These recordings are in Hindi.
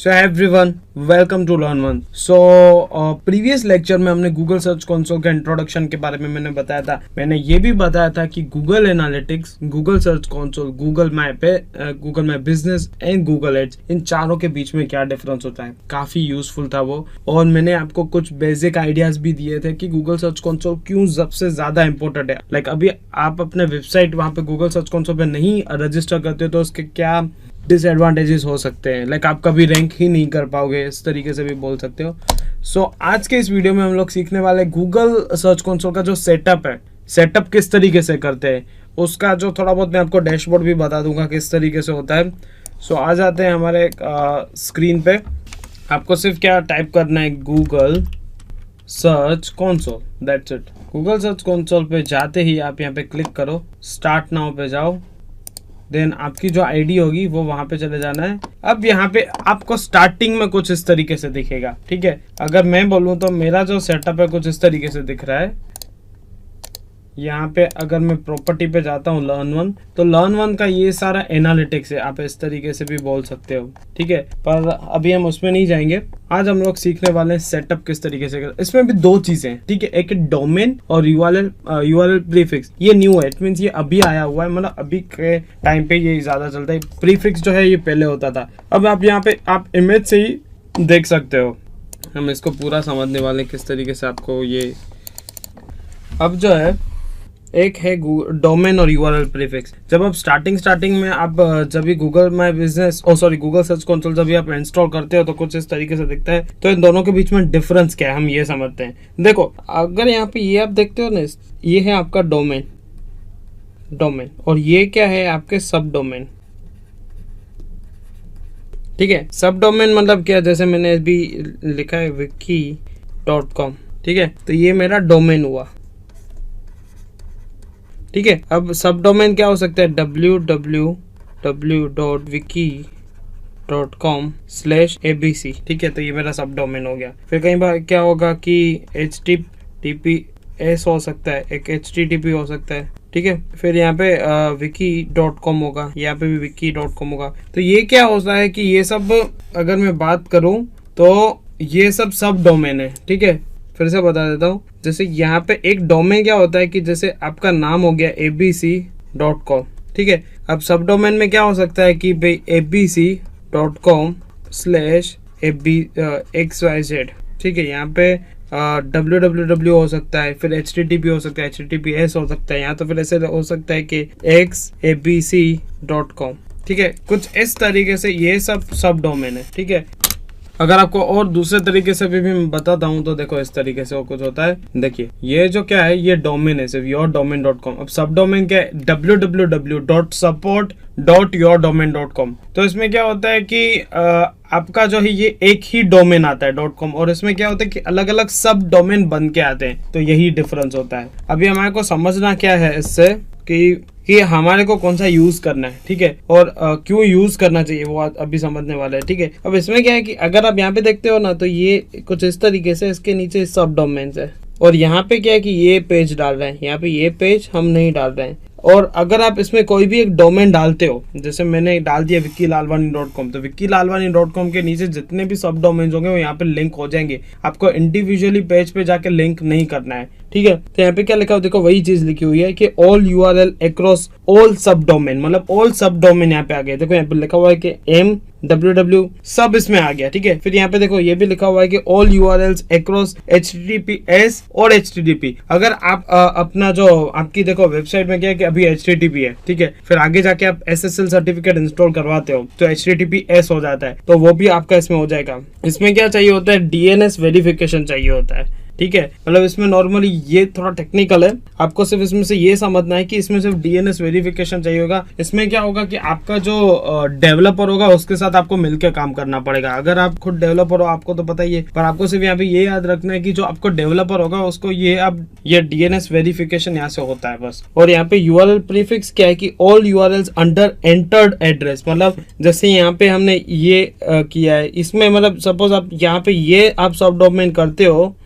So everyone, welcome to learn one. So previous lecture में हमने गूगल सर्च कंसोल के इंट्रोडक्शन के बारे में मैंने बताया था। मैंने ये भी बताया था कि Google Analytics, Google search Console, Google Map Google Map business and Google Ads, इन चारों के बीच में क्या डिफरेंस होता है। काफी यूजफुल था वो, और मैंने आपको कुछ बेसिक आइडियाज भी दिए थे कि गूगल सर्च कंसोल क्यों सबसे ज्यादा इंपॉर्टेंट है। लाइक अभी आप अपने वेबसाइट वहां पे गूगल सर्च कंसोल पे नहीं रजिस्टर करते तो उसके क्या डिसएडवांटेजेस हो सकते हैं। लाइक आप कभी रैंक ही नहीं कर पाओगे, इस तरीके से भी बोल सकते हो। सो आज के इस वीडियो में हम लोग सीखने वाले गूगल सर्च कंसोल का जो सेटअप है, सेटअप किस तरीके से करते हैं, उसका जो थोड़ा बहुत मैं आपको डैशबोर्ड भी बता दूंगा किस तरीके से होता है। सो आ जाते हैं हमारे स्क्रीन पे। आपको सिर्फ क्या टाइप करना है, Google search console, that's it. Google search console पे जाते ही आप यहाँ पे क्लिक करो, स्टार्ट नाउ पे जाओ, देन आपकी जो आईडी होगी वो वहां पे चले जाना है। अब यहाँ पे आपको स्टार्टिंग में कुछ इस तरीके से दिखेगा, ठीक है। अगर मैं बोलूँ तो मेरा जो सेटअप है कुछ इस तरीके से दिख रहा है। यहाँ पे अगर मैं प्रॉपर्टी पे जाता हूँ लर्न वन, तो लर्न वन का ये सारा एनालिटिक्स है, आप इस तरीके से भी बोल सकते हो, ठीक है। पर अभी हम उसमें नहीं जाएंगे। आज हम लोग सीखने वाले हैं सेटअप किस तरीके से करते। इसमें भी दो चीजें हैं, ठीक है। एक डोमेन और यूआरएल प्रीफिक्स। ये न्यू है, इट मींस ये अभी आया हुआ है, मतलब अभी के टाइम पे ये ज्यादा चलता है। प्रीफिक्स जो है ये पहले होता था। अब आप यहाँ पे आप इमेज से ही देख सकते हो। हम इसको पूरा समझने वाले किस तरीके से आपको ये। अब जो है एक है डोमेन और यूआरएल प्रीफिक्स। जब आप स्टार्टिंग में आप जब भी Google my business Google search console जब भी आप इंस्टॉल करते हो तो कुछ इस तरीके से दिखता है। तो इन दोनों के बीच में डिफरेंस क्या है हम ये समझते हैं। देखो, अगर यहाँ पे ये आप देखते हो ना, ये है आपका डोमेन और ये क्या है आपके सब डोमेन, ठीक है। सब डोमेन मतलब क्या, जैसे मैंने अभी लिखा है wiki.com, ठीक है, तो ये मेरा डोमेन हुआ, ठीक है। अब सब डोमेन क्या हो सकता है, www.wiki.com/abc, ठीक है, तो ये मेरा सब डोमेन हो गया। फिर कई बार क्या होगा कि HTTPS हो सकता है, एक HTTP हो सकता है, ठीक है। फिर यहाँ पे wiki.com होगा, यहाँ पे भी wiki.com होगा। तो ये क्या होता है कि ये सब अगर मैं बात करूं तो ये सब डोमेन है, ठीक है। फिर से बता देता हूँ, जैसे यहाँ पे एक डोमेन क्या होता है कि जैसे आपका नाम हो गया abc.com, ठीक है। अब सब डोमेन में क्या हो सकता है कि भाई abc.com/xyz, ठीक है। यहाँ पे www हो सकता है, फिर http हो सकता है, https हो सकता है, यहाँ तो फिर ऐसे हो सकता है कि xabc.com, ठीक है। कुछ इस तरीके से ये सब डोमेन है, ठीक है। अगर आपको और दूसरे तरीके से भी मैं बताता हूँ तो देखो, इस तरीके से वो कुछ होता है। देखिए, ये जो क्या है, ये डोमेन है सिर्फ yourdomain.com। अब सब डोमेन क्या है, www.support.yourdomain.com। तो इसमें क्या होता है कि आपका जो है ये एक ही डोमेन आता है .com, और इसमें क्या होता है कि अलग अलग सब डोमेन बन के आते हैं। तो यही डिफरेंस होता है। अभी हमारे को समझना क्या है इससे कि हमारे को कौन सा यूज करना है, ठीक है, और क्यों यूज करना चाहिए वो अभी समझने वाले हैं, ठीक है। अब इसमें क्या है कि अगर आप यहाँ पे देखते हो ना, तो ये कुछ इस तरीके से इसके नीचे सब डोमेन्स है, और यहाँ पे क्या है कि ये पेज डाल रहे हैं, यहाँ पे ये पेज हम नहीं डाल रहे हैं। और अगर आप इसमें कोई भी एक डोमेन डालते हो, जैसे मैंने डाल दिया wiki.lalwani.com, तो wiki.lalwani.com के नीचे जितने भी सब डोमेन्स होंगे वो यहाँ पे लिंक हो जाएंगे। आपको इंडिविजुअली पेज पे जाके लिंक नहीं करना है, ठीक है। तो यहाँ पे क्या लिखा हुआ, देखो वही चीज लिखी हुई है कि ऑल यूआरएल अक्रॉस ऑल सब डोमेन, मतलब ऑल सब डोमेन यहाँ पे आ गए। देखो यहाँ पे लिखा हुआ है कि www सब इसमें आ गया, ठीक है। फिर यहाँ पे देखो ये भी लिखा हुआ है कि ऑल यूआरएल्स अक्रॉस HTTPS और HTTP। अगर आप अपना जो आपकी देखो वेबसाइट में क्या है कि अभी HTTP है, ठीक है, फिर आगे जाके आप SSL सर्टिफिकेट इंस्टॉल करवाते हो तो HTTPS हो जाता है, तो वो भी आपका इसमें हो जाएगा। इसमें क्या चाहिए होता है, DNS वेरिफिकेशन चाहिए होता है, ठीक है। मतलब इसमें नॉर्मली ये थोड़ा टेक्निकल है, आपको सिर्फ इसमें से ये समझना है कि इसमें सिर्फ DNS वेरिफिकेशन चाहिए होगा। इसमें क्या होगा कि आपका जो डेवलपर होगा उसके साथ आपको मिलकर काम करना पड़ेगा। अगर आप खुद डेवलपर हो आपको तो पता ही है, पर आपको सिर्फ यहाँ पे ये याद रखना है कि जो आपको डेवलपर होगा उसको ये DNS वेरिफिकेशन यहाँ से होता है बस। और यहाँ पे यूआरएल प्रीफिक्स क्या है कि all URLs under entered address, मतलब जैसे यहाँ पे हमने ये किया है, इसमें मतलब सपोज आप यहाँ पे ये आप सब डोमेन करते हो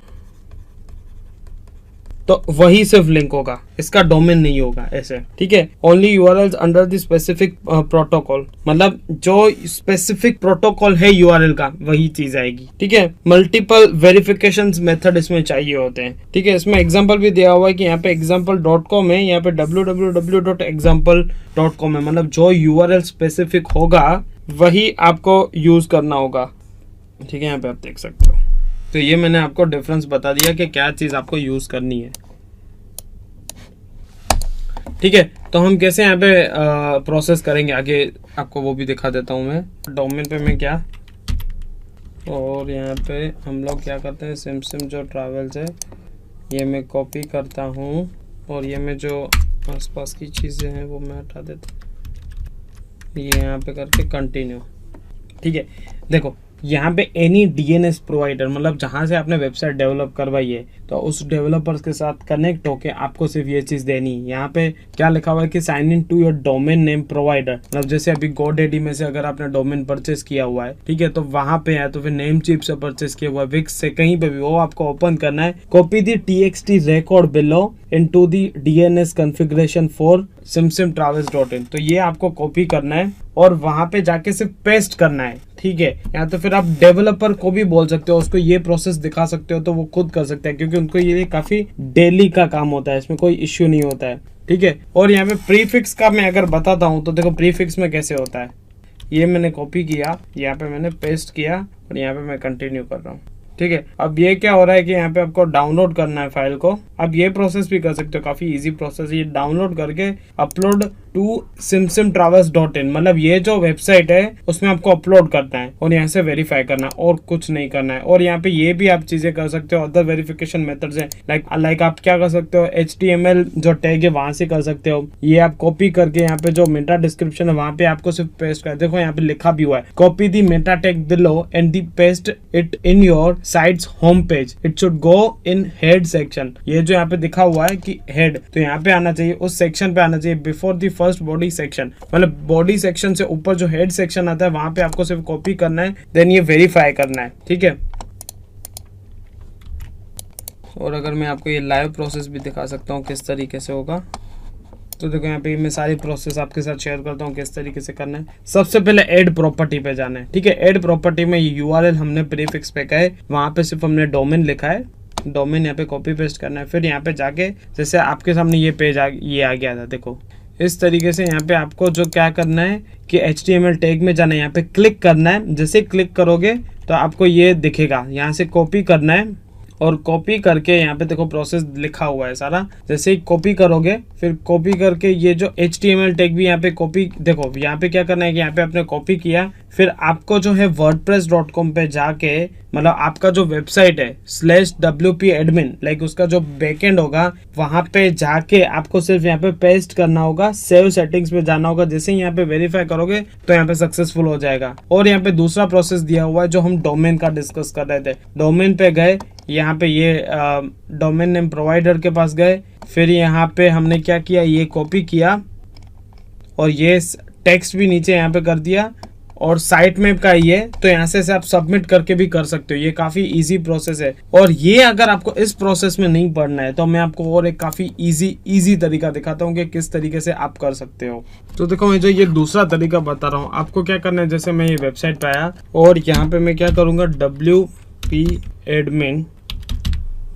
तो वही सिर्फ लिंक होगा, इसका डोमेन नहीं होगा ऐसे, ठीक है। Only URLs under the specific protocol, मतलब जो स्पेसिफिक प्रोटोकॉल है यूआरएल का वही चीज आएगी, ठीक है। मल्टीपल वेरिफिकेशन मेथड इसमें चाहिए होते हैं, ठीक है। इसमें एग्जांपल भी दिया हुआ है कि यहाँ पे example.com है, यहाँ पे www.example.com है, मतलब जो यूआरएल स्पेसिफिक होगा वही आपको यूज करना होगा, ठीक है। यहाँ पे आप देख सकते हो। तो ये मैंने आपको डिफरेंस बता दिया कि क्या चीज आपको यूज करनी है, ठीक है। तो हम कैसे यहाँ पे प्रोसेस करेंगे आगे आपको वो भी दिखा देता हूँ मैं। डोमेन पे मैं क्या, और यहाँ पे हम लोग क्या करते हैं, सिम जो ट्रैवल्स है ये मैं कॉपी करता हूँ, और ये मैं जो आसपास की चीज़ें हैं वो मैं हटा देता हूँ, ये यहाँ पे करके कंटिन्यू, ठीक है। देखो यहाँ पे एनी डीएनएस प्रोवाइडर, मतलब जहाँ से आपने वेबसाइट डेवलप करवाई है तो उस डेवलपर्स के साथ कनेक्ट होके आपको सिर्फ ये चीज देनी है। यहाँ पे क्या लिखा हुआ है कि sign in to your domain name provider, मतलब जैसे अभी GoDaddy में से अगर आपने डोमेन परचेस किया हुआ है, ठीक है, तो वहां पे है, तो फिर नेम चिप से परचेस किया हुआ है, विक्स से, कहीं पे भी, वो आपको ओपन करना है। Copy the TXT record below into the DNS configuration for simsimtravels.in, तो ये आपको कॉपी करना है और वहां पे जाके सिर्फ पेस्ट करना है, ठीक है। या तो फिर आप डेवलपर को भी बोल सकते हो, उसको ये प्रोसेस दिखा सकते हो, तो वो खुद कर सकता है, क्योंकि उनको ये काफी डेली का काम होता है, इसमें कोई इश्यू नहीं होता है, ठीक है। और यहाँ पे प्रीफिक्स का मैं अगर बताता हूँ तो देखो प्रीफिक्स में कैसे होता है, ये मैंने कॉपी किया, यहाँ पे मैंने पेस्ट किया और यहाँ पे मैं कंटिन्यू कर रहा हूँ, ठीक है। अब ये क्या हो रहा है कि यहाँ पे आपको डाउनलोड करना है फाइल को। अब ये प्रोसेस भी कर सकते हो, काफी इजी प्रोसेस, ये डाउनलोड करके अपलोड टू simsimtravels.in, मतलब ये जो वेबसाइट है उसमें आपको अपलोड करना है और यहाँ से वेरीफाई करना है, और कुछ नहीं करना है। और यहाँ पे ये भी आप चीजें कर सकते हो, अदर वेरिफिकेशन मेथड्स है, लाइक आप क्या कर सकते हो, HTML जो टैग है वहां से कर सकते हो, ये आप कॉपी करके यहाँ पे जो मेटा डिस्क्रिप्शन है वहां पे आपको सिर्फ पेस्ट कर, देखो यहाँ पे लिखा भी हुआ है, copy the Meta tag below and the paste it in your sites home page, it should go in head section. ये जो यहाँ पे दिखा हुआ है कि हेड, तो यहाँ पे आना चाहिए, उस सेक्शन पे आना चाहिए, before the first body section, मतलब बॉडी सेक्शन से ऊपर जो हेड सेक्शन आता है वहां पे आपको सिर्फ कॉपी करना है, देन ये वेरीफाई करना है, ठीक है। और अगर मैं आपको ये लाइव प्रोसेस भी दिखा सकता हूँ किस तरीके से होगा, तो देखो यहाँ पे मैं सारी प्रोसेस आपके साथ शेयर करता हूँ किस तरीके से करना है। सबसे पहले ऐड प्रॉपर्टी पे जाना है, ठीक है। ऐड प्रॉपर्टी में यूआरएल हमने प्रीफिक्स पे का है, वहां पे सिर्फ हमने डोमेन लिखा है, डोमेन यहाँ पे कॉपी पेस्ट करना है। फिर यहाँ पे जाके जैसे आपके सामने ये पेज ये आ गया था, देखो इस तरीके से यहाँ पे आपको जो क्या करना है कि HTML टैग में जाना है, यहाँ पे क्लिक करना है। जैसे क्लिक करोगे तो आपको ये दिखेगा, यहाँ से कॉपी करना है और कॉपी करके यहाँ पे देखो प्रोसेस लिखा हुआ है सारा, जैसे ही कॉपी करोगे फिर कॉपी करके ये जो HTML टैग भी यहाँ पे कॉपी, देखो यहाँ पे क्या करना है कि यहाँ पे आपने कॉपी किया, फिर आपको जो है wordpress.com पे जाके, मतलब आपका जो वेबसाइट है /wp admin, लाइक उसका जो बैकएंड होगा वहां पे जाके आपको सिर्फ यहाँ पे पेस्ट करना होगा, सेव सेटिंग्स पे जाना होगा। जैसे ही यहाँ पे वेरीफाई करोगे तो यहाँ पे सक्सेसफुल हो जाएगा। और यहाँ पे दूसरा प्रोसेस दिया हुआ है जो हम डोमेन का डिस्कस कर रहे थे, डोमेन पे गए, यहाँ पे ये डोमेन नेम प्रोवाइडर के पास गए, फिर यहाँ पे हमने क्या किया, ये कॉपी किया और ये टेक्स्ट भी नीचे यहाँ पे कर दिया, और साइट मैप का ये, तो यहाँ से आप सबमिट करके भी कर सकते हो। ये काफी इजी प्रोसेस है। और ये अगर आपको इस प्रोसेस में नहीं पढ़ना है तो मैं आपको और एक काफी इजी तरीका दिखाता हूँ कि किस तरीके से आप कर सकते हो। तो देखो मैं जो ये दूसरा तरीका बता रहा हूँ, आपको क्या करना है, जैसे मैं ये वेबसाइट पे आया और यहाँ पे मैं क्या करूंगा, WP admin,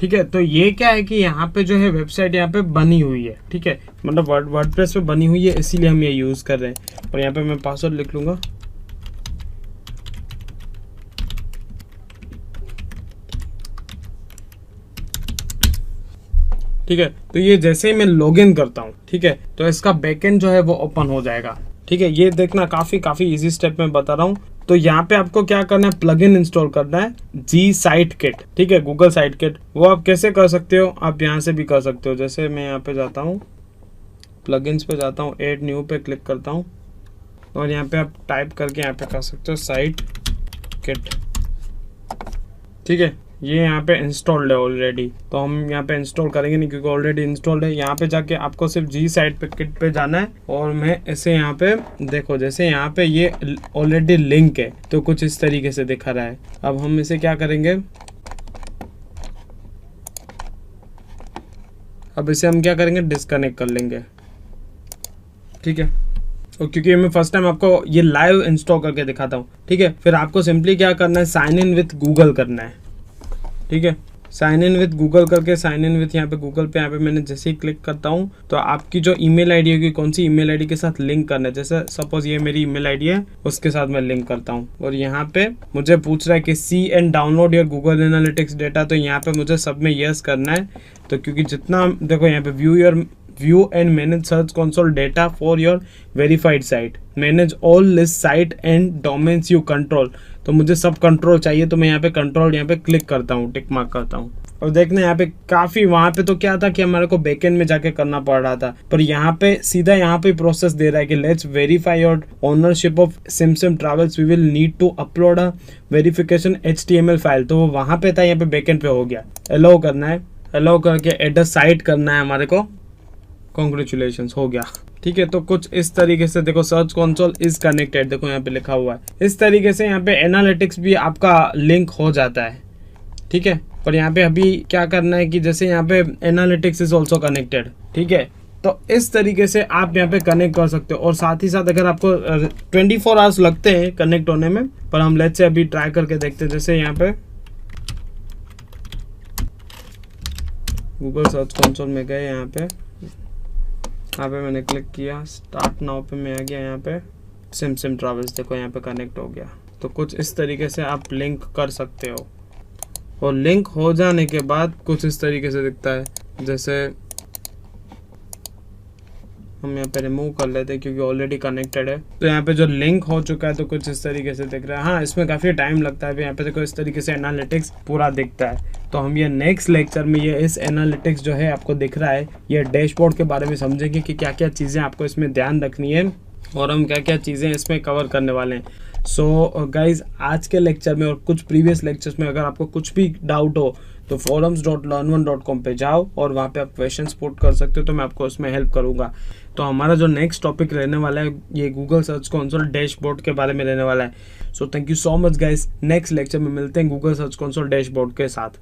ठीक है। तो ये क्या है कि यहाँ पे जो है वेबसाइट यहाँ पे बनी हुई है, ठीक है, मतलब वर्डप्रेस पे बनी हुई है, इसीलिए हम ये यूज कर रहे हैं। और यहाँ पे मैं पासवर्ड लिख लूंगा, ठीक है। तो ये जैसे ही मैं लॉगिन करता हूँ, ठीक है, तो इसका बैकएंड जो है वो ओपन हो जाएगा, ठीक है। ये देखना काफी इजी स्टेप में बता रहा हूँ। तो यहाँ पे आपको क्या करना है, प्लगइन इंस्टॉल करना है, GSiteKit, ठीक है, गूगल साइट किट। वो आप कैसे कर सकते हो, आप यहाँ से भी कर सकते हो। जैसे मैं यहाँ पे जाता हूँ, प्लगइन्स पे जाता हूँ, ऐड न्यू पे क्लिक करता हूँ और यहाँ पे आप टाइप करके यहाँ पे कर सकते हो साइट किट, ठीक है। ये यहाँ पे इंस्टॉल्ड है ऑलरेडी, तो हम यहाँ पे इंस्टॉल करेंगे नहीं क्योंकि ऑलरेडी इंस्टॉल्ड है। यहाँ पे जाके आपको सिर्फ GSiteKit पे जाना है और मैं ऐसे यहाँ पे देखो, जैसे यहाँ पे ये ऑलरेडी लिंक है तो कुछ इस तरीके से दिखा रहा है। अब हम इसे क्या करेंगे, अब इसे हम क्या करेंगे, डिस्कनेक्ट कर लेंगे, ठीक है। और क्योंकि मैं फर्स्ट टाइम आपको ये लाइव इंस्टॉल करके दिखाता हूँ, ठीक है। फिर आपको सिंपली क्या करना है, साइन इन विथ गूगल करना है, ठीक है। साइन इन विथ गूगल करके, साइन इन विथ यहाँ पे गूगल पे, यहाँ पे मैंने जैसे ही क्लिक करता हूँ तो आपकी जो ईमेल आईडी होगी, कौन सी ईमेल आईडी के साथ लिंक करना है, जैसे सपोज ये मेरी ईमेल आईडी है, उसके साथ मैं लिंक करता हूँ। और यहाँ पे मुझे पूछ रहा है कि see and download your Google Analytics data, तो यहाँ पे मुझे सब में यस करना है। तो क्योंकि जितना देखो यहाँ पे view and manage search console data for your verified site, manage all list site and domains you control, तो मुझे सब कंट्रोल चाहिए। तो मैं यहाँ पे कंट्रोल यहाँ पे क्लिक करता हूँ, टिक मार्क करता हूँ। और देखना यहाँ पे काफी, वहां पे तो क्या था कि हमारे को बैकएंड में जाके करना पड़ रहा था, पर यहाँ पे सीधा यहाँ पे प्रोसेस दे रहा है कि let's verify your ownership of Simsim Travels, we will need to upload a verification HTML file. तो वो वहां पे था, यहाँ पे बैकएंड पे हो गया। अलाउ करना है, अलाउ करके एड अ साइट करना है हमारे को, कॉन्ग्रेचुलेशंस हो गया, ठीक है। तो कुछ इस तरीके से देखो, सर्च कंसोल इज कनेक्टेड, देखो यहाँ पे लिखा हुआ है। इस तरीके से यहाँ पे एनालिटिक्स भी आपका लिंक हो जाता है, ठीक है। पर यहाँ पे अभी क्या करना है कि जैसे यहाँ पे एनालिटिक्स इज ऑल्सो कनेक्टेड, ठीक है। तो इस तरीके से आप यहाँ पे कनेक्ट कर सकते हो। और साथ ही साथ अगर आपको 24 आवर्स लगते हैं कनेक्ट होने में, पर हम लेट्स से अभी ट्राई करके देखते हैं। जैसे यहाँ पे गूगल सर्च कंसोल में गए, यहाँ पे मैंने क्लिक किया, स्टार्ट नाउ पे मैं आ गया, यहाँ पे सिमसिम ट्रैवल्स देखो यहाँ पे कनेक्ट हो गया। तो कुछ इस तरीके से आप लिंक कर सकते हो। और लिंक हो जाने के बाद कुछ इस तरीके से दिखता है, जैसे हम यहाँ पे रिमूव कर लेते हैं क्योंकि ऑलरेडी कनेक्टेड है। तो यहाँ पे जो लिंक हो चुका है तो कुछ इस तरीके से दिख रहा है। हाँ, इसमें काफ़ी टाइम लगता है। यहाँ पे देखो इस तरीके से एनालिटिक्स पूरा दिखता है। तो हम ये नेक्स्ट लेक्चर में ये इस एनालिटिक्स जो है आपको दिख रहा है, ये डैशबोर्ड के बारे में समझेंगे कि क्या क्या चीज़ें आपको इसमें ध्यान रखनी है और हम क्या क्या चीज़ें इसमें कवर करने वाले हैं। सो गाइज, आज के लेक्चर में और कुछ प्रीवियस लेक्चर्स में अगर आपको कुछ भी डाउट हो तो forums.learn1.com पे जाओ और वहाँ पे आप क्वेश्चंस पुट कर सकते हो, तो मैं आपको उसमें हेल्प करूँगा। तो हमारा जो नेक्स्ट टॉपिक रहने वाला है ये गूगल सर्च कंसोल डैशबोर्ड के बारे में रहने वाला है। So thank you so much guys, next lecture में मिलते हैं गूगल सर्च कंसोल डैशबोर्ड के साथ।